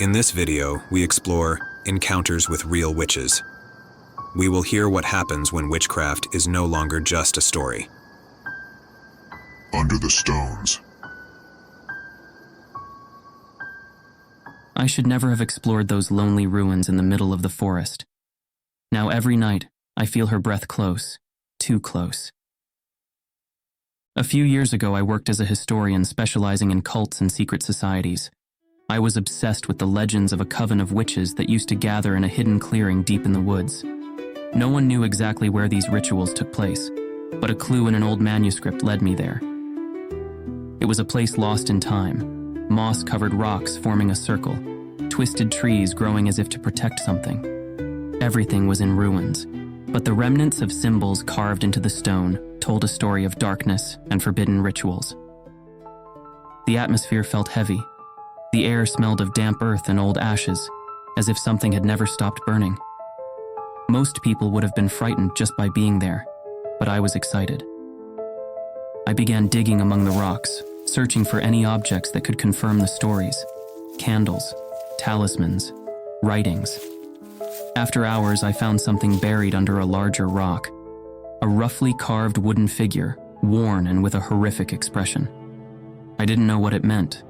In this video, we explore encounters with real witches. We will hear what happens when witchcraft is no longer just a story. Under the stones. I should never have explored those lonely ruins in the middle of the forest. Now every night, I feel her breath close, too close. A few years ago, I worked as a historian specializing in cults and secret societies. I was obsessed with the legends of a coven of witches that used to gather in a hidden clearing deep in the woods. No one knew exactly where these rituals took place, but a clue in an old manuscript led me there. It was a place lost in time, moss-covered rocks forming a circle, twisted trees growing as if to protect something. Everything was in ruins, but the remnants of symbols carved into the stone told a story of darkness and forbidden rituals. The atmosphere felt heavy. The air smelled of damp earth and old ashes, as if something had never stopped burning. Most people would have been frightened just by being there, but I was excited. I began digging among the rocks, searching for any objects that could confirm the stories. Candles, talismans, writings. After hours, I found something buried under a larger rock. A roughly carved wooden figure, worn and with a horrific expression. I didn't know what it meant,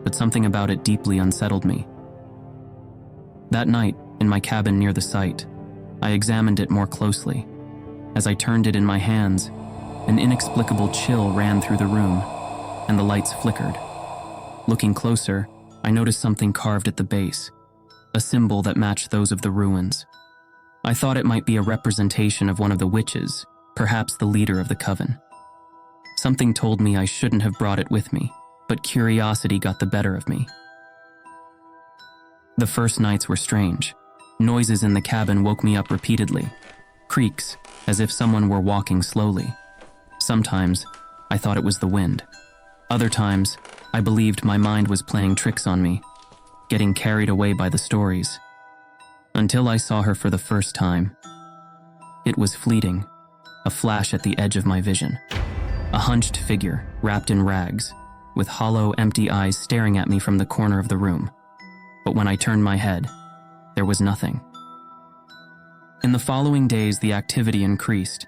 but something about it deeply unsettled me. That night, in my cabin near the site, I examined it more closely. As I turned it in my hands, an inexplicable chill ran through the room, and the lights flickered. Looking closer, I noticed something carved at the base, a symbol that matched those of the ruins. I thought it might be a representation of one of the witches, perhaps the leader of the coven. Something told me I shouldn't have brought it with me, but curiosity got the better of me. The first nights were strange. Noises in the cabin woke me up repeatedly. Creaks, as if someone were walking slowly. Sometimes, I thought it was the wind. Other times, I believed my mind was playing tricks on me, getting carried away by the stories. Until I saw her for the first time. It was fleeting, a flash at the edge of my vision. A hunched figure, wrapped in rags, with hollow, empty eyes staring at me from the corner of the room. But when I turned my head, there was nothing. In the following days, the activity increased.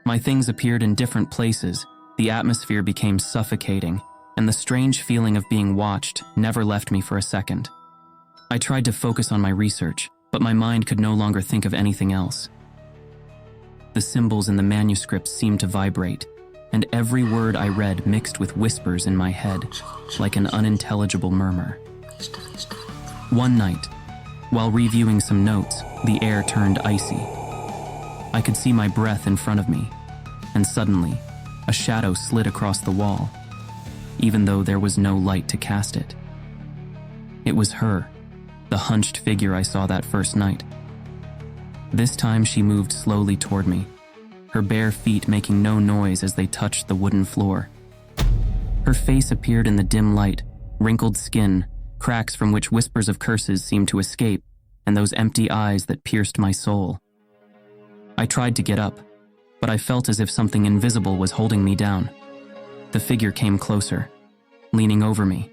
My things appeared in different places, the atmosphere became suffocating, and the strange feeling of being watched never left me for a second. I tried to focus on my research, but my mind could no longer think of anything else. The symbols in the manuscripts seemed to vibrate, and every word I read mixed with whispers in my head, like an unintelligible murmur. One night, while reviewing some notes, the air turned icy. I could see my breath in front of me, and suddenly, a shadow slid across the wall, even though there was no light to cast it. It was her, the hunched figure I saw that first night. This time she moved slowly toward me, her bare feet making no noise as they touched the wooden floor. Her face appeared in the dim light, wrinkled skin, cracks from which whispers of curses seemed to escape, and those empty eyes that pierced my soul. I tried to get up, but I felt as if something invisible was holding me down. The figure came closer, leaning over me,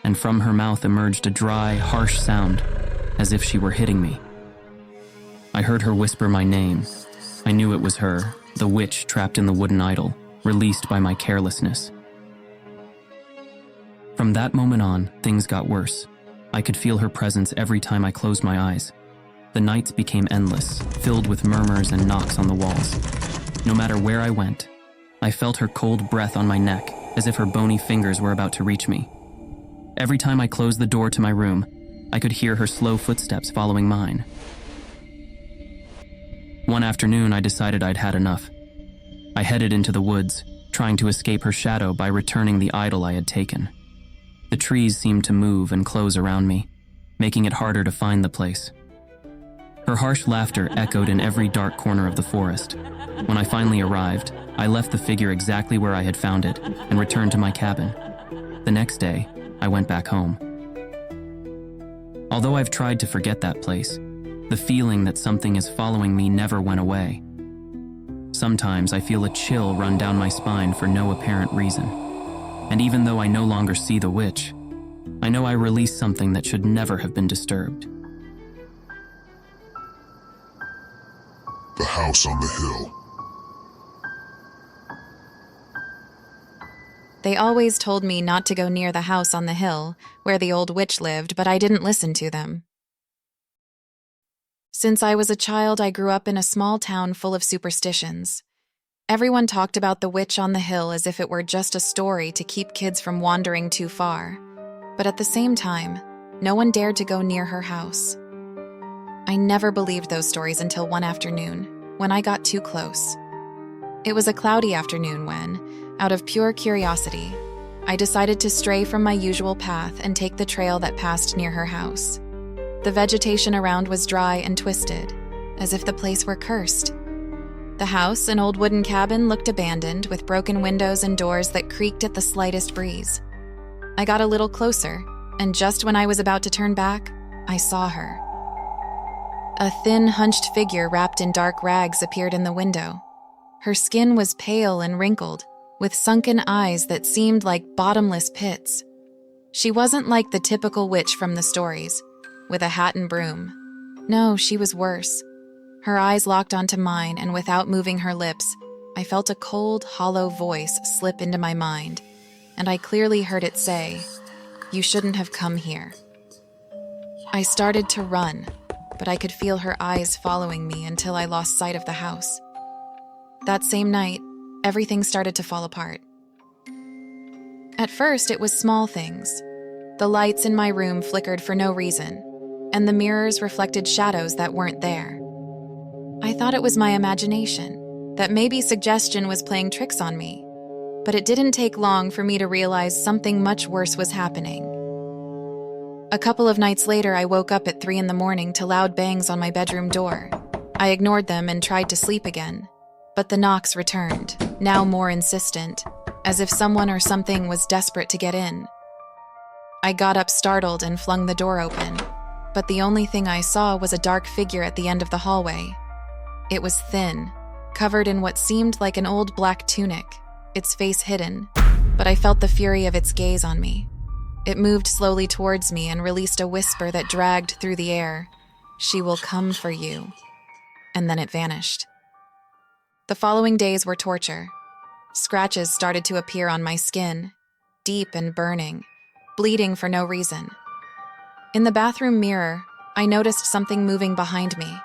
and from her mouth emerged a dry, harsh sound, as if she were hitting me. I heard her whisper my name. I knew it was her, the witch trapped in the wooden idol, released by my carelessness. From that moment on, things got worse. I could feel her presence every time I closed my eyes. The nights became endless, filled with murmurs and knocks on the walls. No matter where I went, I felt her cold breath on my neck, as if her bony fingers were about to reach me. Every time I closed the door to my room, I could hear her slow footsteps following mine. One afternoon, I decided I'd had enough. I headed into the woods, trying to escape her shadow by returning the idol I had taken. The trees seemed to move and close around me, making it harder to find the place. Her harsh laughter echoed in every dark corner of the forest. When I finally arrived, I left the figure exactly where I had found it and returned to my cabin. The next day, I went back home. Although I've tried to forget that place, the feeling that something is following me never went away. Sometimes I feel a chill run down my spine for no apparent reason. And even though I no longer see the witch, I know I released something that should never have been disturbed. The house on the hill. They always told me not to go near the house on the hill where the old witch lived, but I didn't listen to them. Since I was a child, I grew up in a small town full of superstitions. Everyone talked about the witch on the hill as if it were just a story to keep kids from wandering too far. But at the same time, no one dared to go near her house. I never believed those stories until one afternoon, when I got too close. It was a cloudy afternoon when, out of pure curiosity, I decided to stray from my usual path and take the trail that passed near her house. The vegetation around was dry and twisted, as if the place were cursed. The house, an old wooden cabin, looked abandoned, with broken windows and doors that creaked at the slightest breeze. I got a little closer, and just when I was about to turn back, I saw her. A thin, hunched figure wrapped in dark rags appeared in the window. Her skin was pale and wrinkled, with sunken eyes that seemed like bottomless pits. She wasn't like the typical witch from the stories, with a hat and broom. No, she was worse. Her eyes locked onto mine, and without moving her lips, I felt a cold, hollow voice slip into my mind, and I clearly heard it say, "You shouldn't have come here." I started to run, but I could feel her eyes following me until I lost sight of the house. That same night, everything started to fall apart. At first, it was small things. The lights in my room flickered for no reason, and the mirrors reflected shadows that weren't there. I thought it was my imagination, that maybe suggestion was playing tricks on me, but it didn't take long for me to realize something much worse was happening. A couple of nights later, I woke up at 3 a.m. to loud bangs on my bedroom door. I ignored them and tried to sleep again, but the knocks returned, now more insistent, as if someone or something was desperate to get in. I got up startled and flung the door open, but the only thing I saw was a dark figure at the end of the hallway. It was thin, covered in what seemed like an old black tunic, its face hidden, but I felt the fury of its gaze on me. It moved slowly towards me and released a whisper that dragged through the air. "She will come for you." And then it vanished. The following days were torture. Scratches started to appear on my skin, deep and burning, bleeding for no reason. In the bathroom mirror, I noticed something moving behind me.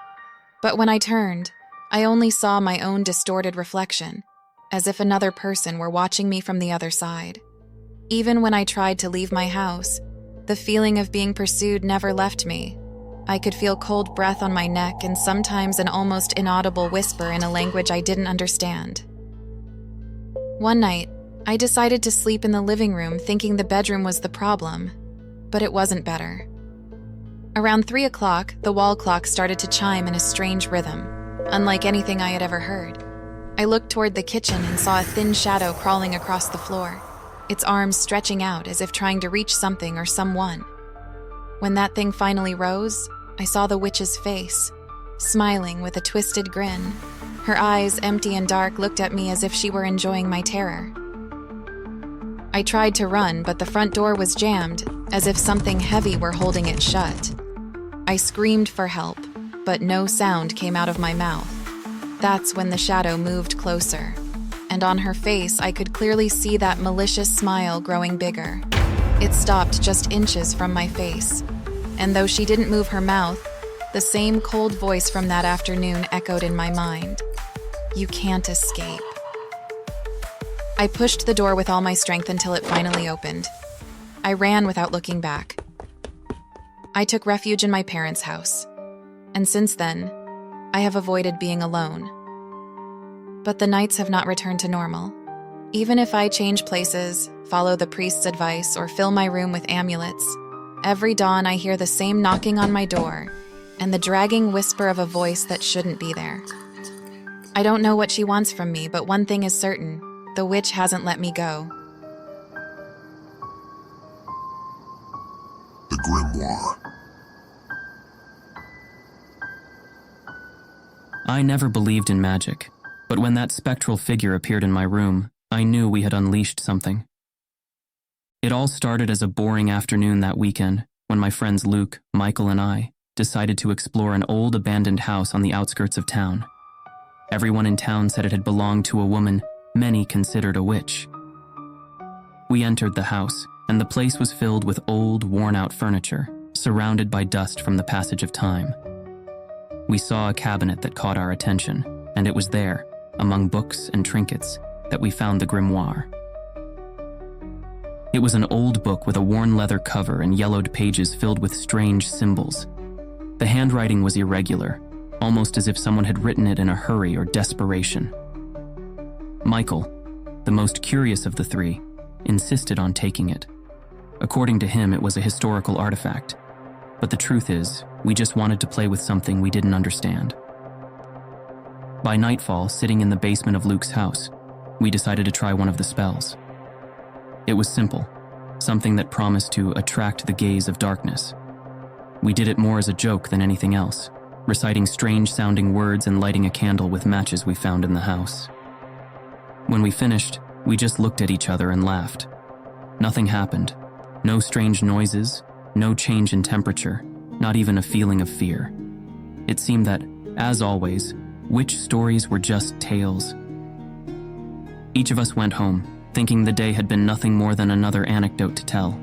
But when I turned, I only saw my own distorted reflection, as if another person were watching me from the other side. Even when I tried to leave my house, the feeling of being pursued never left me. I could feel cold breath on my neck and sometimes an almost inaudible whisper in a language I didn't understand. One night, I decided to sleep in the living room thinking the bedroom was the problem, but it wasn't better. Around 3 o'clock, the wall clock started to chime in a strange rhythm, unlike anything I had ever heard. I looked toward the kitchen and saw a thin shadow crawling across the floor, its arms stretching out as if trying to reach something or someone. When that thing finally rose, I saw the witch's face, smiling with a twisted grin. Her eyes, empty and dark, looked at me as if she were enjoying my terror. I tried to run, but the front door was jammed, as if something heavy were holding it shut. I screamed for help, but no sound came out of my mouth. That's when the shadow moved closer, and on her face I could clearly see that malicious smile growing bigger. It stopped just inches from my face, and though she didn't move her mouth, the same cold voice from that afternoon echoed in my mind. "You can't escape." I pushed the door with all my strength until it finally opened. I ran without looking back. I took refuge in my parents' house, and since then, I have avoided being alone. But the nights have not returned to normal. Even if I change places, follow the priest's advice, or fill my room with amulets, every dawn I hear the same knocking on my door and the dragging whisper of a voice that shouldn't be there. I don't know what she wants from me, but one thing is certain: the witch hasn't let me go. The Grimoire. I never believed in magic, but when that spectral figure appeared in my room, I knew we had unleashed something. It all started as a boring afternoon that weekend when my friends Luke, Michael, and I decided to explore an old abandoned house on the outskirts of town. Everyone in town said it had belonged to a woman many considered a witch. We entered the house, and the place was filled with old, worn-out furniture, surrounded by dust from the passage of time. We saw a cabinet that caught our attention, and it was there, among books and trinkets, that we found the Grimoire. It was an old book with a worn leather cover and yellowed pages filled with strange symbols. The handwriting was irregular, almost as if someone had written it in a hurry or desperation. Michael, the most curious of the three, insisted on taking it. According to him, it was a historical artifact. But the truth is, we just wanted to play with something we didn't understand. By nightfall, sitting in the basement of Luke's house, we decided to try one of the spells. It was simple, something that promised to attract the gaze of darkness. We did it more as a joke than anything else, reciting strange-sounding words and lighting a candle with matches we found in the house. When we finished, we just looked at each other and laughed. Nothing happened. No strange noises, no change in temperature, not even a feeling of fear. It seemed that, as always, witch stories were just tales. Each of us went home, thinking the day had been nothing more than another anecdote to tell.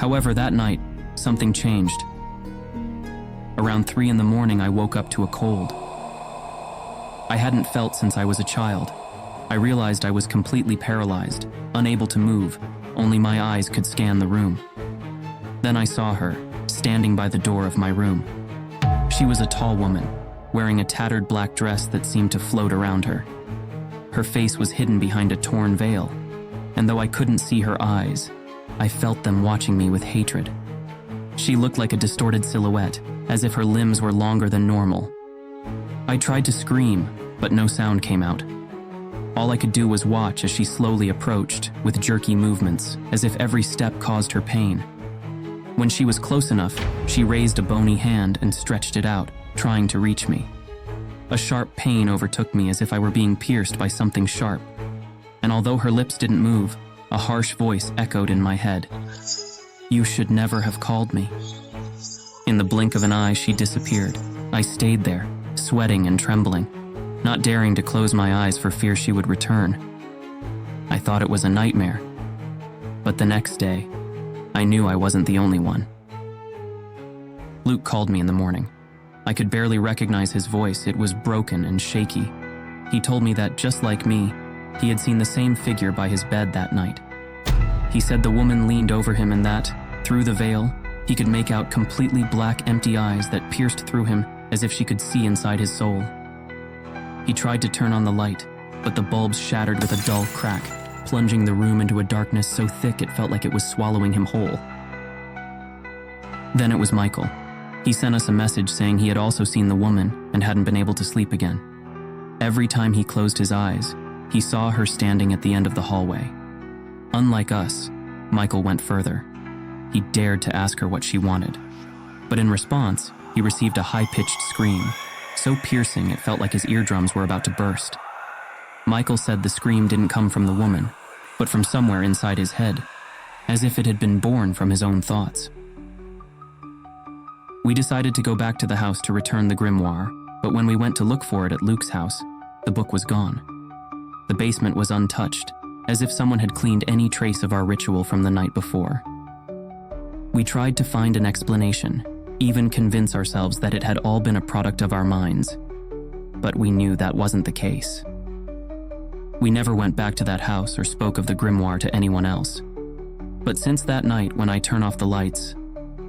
However, that night, something changed. Around 3 a.m, I woke up to a cold. I hadn't felt since I was a child. I realized I was completely paralyzed, unable to move, only my eyes could scan the room. Then I saw her, standing by the door of my room. She was a tall woman, wearing a tattered black dress that seemed to float around her. Her face was hidden behind a torn veil, and though I couldn't see her eyes, I felt them watching me with hatred. She looked like a distorted silhouette, as if her limbs were longer than normal. I tried to scream, but no sound came out. All I could do was watch as she slowly approached, with jerky movements, as if every step caused her pain. When she was close enough, she raised a bony hand and stretched it out, trying to reach me. A sharp pain overtook me as if I were being pierced by something sharp. And although her lips didn't move, a harsh voice echoed in my head. "You should never have called me." In the blink of an eye, she disappeared. I stayed there, sweating and trembling, not daring to close my eyes for fear she would return. I thought it was a nightmare. But the next day, I knew I wasn't the only one. Luke called me in the morning. I could barely recognize his voice. It was broken and shaky. He told me that, just like me, he had seen the same figure by his bed that night. He said the woman leaned over him and that, through the veil, he could make out completely black, empty eyes that pierced through him as if she could see inside his soul. He tried to turn on the light, but the bulbs shattered with a dull crack, plunging the room into a darkness so thick it felt like it was swallowing him whole. Then it was Michael. He sent us a message saying he had also seen the woman and hadn't been able to sleep again. Every time he closed his eyes, he saw her standing at the end of the hallway. Unlike us, Michael went further. He dared to ask her what she wanted. But in response, he received a high-pitched scream, so piercing it felt like his eardrums were about to burst. Michael said the scream didn't come from the woman, but from somewhere inside his head, as if it had been born from his own thoughts. We decided to go back to the house to return the grimoire, but when we went to look for it at Luke's house, the book was gone. The basement was untouched, as if someone had cleaned any trace of our ritual from the night before. We tried to find an explanation, even convince ourselves that it had all been a product of our minds, but we knew that wasn't the case. We never went back to that house or spoke of the grimoire to anyone else. But since that night when I turn off the lights,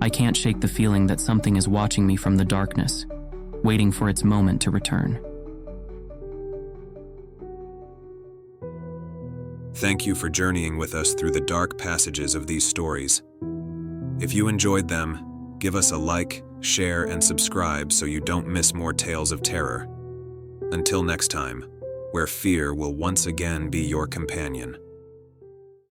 I can't shake the feeling that something is watching me from the darkness, waiting for its moment to return. Thank you for journeying with us through the dark passages of these stories. If you enjoyed them, give us a like, share, and subscribe so you don't miss more tales of terror. Until next time, where fear will once again be your companion.